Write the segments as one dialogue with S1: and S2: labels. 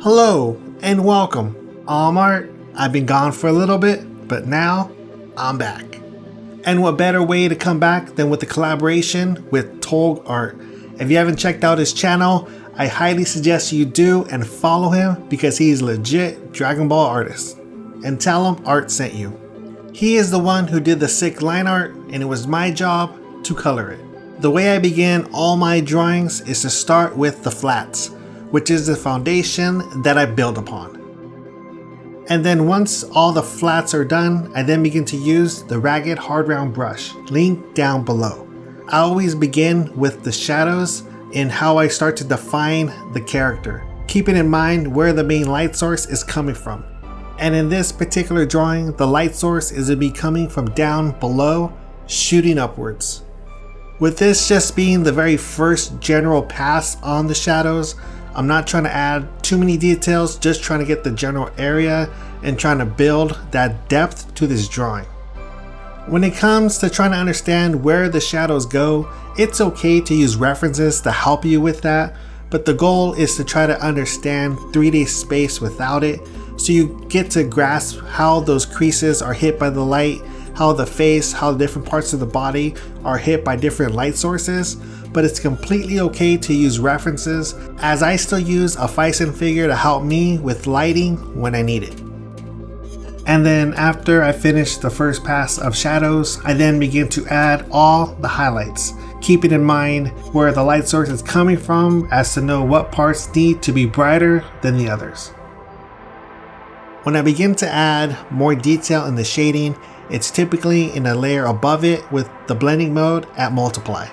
S1: Hello and welcome. I'm Art. I've been gone for a little bit, but now I'm back. And what better way to come back than with the collaboration with Tolg Art. If you haven't checked out his channel, I highly suggest you do and follow him because he's legit Dragon Ball artist. And tell him Art sent you. He is the one who did the sick line art and it was my job to color it. The way I begin all my drawings is to start with the flats, which is the foundation that I build upon. And then once all the flats are done, I then begin to use the ragged hard round brush, linked down below. I always begin with the shadows and how I start to define the character, keeping in mind where the main light source is coming from. And in this particular drawing, the light source is to be coming from down below, shooting upwards. With this just being the very first general pass on the shadows, I'm not trying to add too many details, just trying to get the general area and trying to build that depth to this drawing. When it comes to trying to understand where the shadows go, it's okay to use references to help you with that, but the goal is to try to understand 3D space without it, so you get to grasp how those creases are hit by the light, how the face, how the different parts of the body are hit by different light sources. But it's completely okay to use references, as I still use a Fison figure to help me with lighting when I need it. And then after I finish the first pass of shadows, I then begin to add all the highlights, keeping in mind where the light source is coming from as to know what parts need to be brighter than the others. When I begin to add more detail in the shading, it's typically in a layer above it with the blending mode at multiply.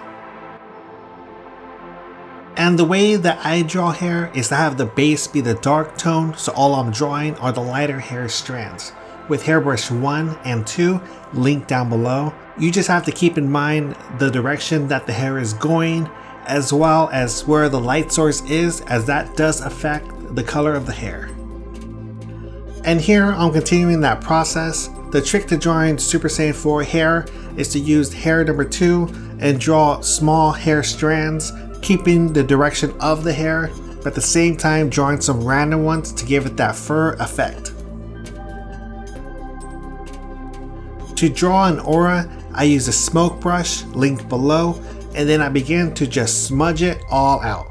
S1: And the way that I draw hair is to have the base be the dark tone, so all I'm drawing are the lighter hair strands. With hairbrush 1 and 2 linked down below, you just have to keep in mind the direction that the hair is going, as well as where the light source is, as that does affect the color of the hair. And here I'm continuing that process. The trick to drawing Super Saiyan 4 hair is to use hair number 2 and draw small hair strands, keeping the direction of the hair, but at the same time drawing some random ones to give it that fur effect. To draw an aura, I use a smoke brush linked below, and then I begin to just smudge it all out.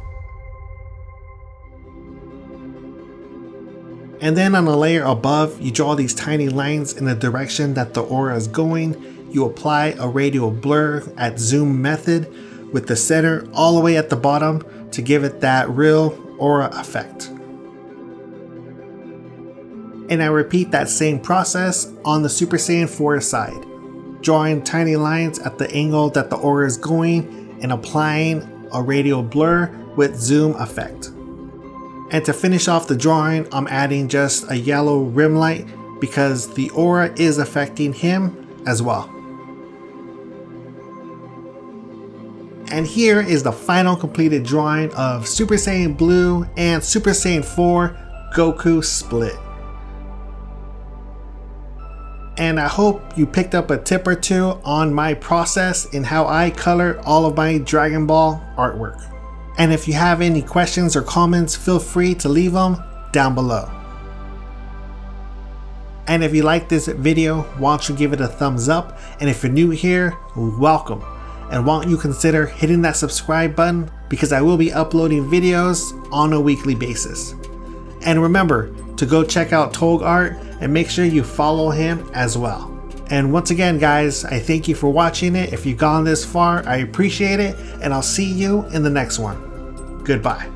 S1: And then on the layer above, you draw these tiny lines in the direction that the aura is going. You apply a radial blur at zoom method with the center all the way at the bottom to give it that real aura effect. And I repeat that same process on the Super Saiyan 4 side, drawing tiny lines at the angle that the aura is going and applying a radial blur with zoom effect. And to finish off the drawing, I'm adding just a yellow rim light because the aura is affecting him as well. And here is the final completed drawing of Super Saiyan Blue and Super Saiyan 4 Goku split. And I hope you picked up a tip or two on my process in how I color all of my Dragon Ball artwork. And if you have any questions or comments, feel free to leave them down below. And if you like this video, why don't you give it a thumbs up? And if you're new here, welcome. And why don't you consider hitting that subscribe button, because I will be uploading videos on a weekly basis. And remember to go check out Tolg Art and make sure you follow him as well. And once again guys, I thank you for watching it. If you've gone this far, I appreciate it, and I'll see you in the next one. Goodbye.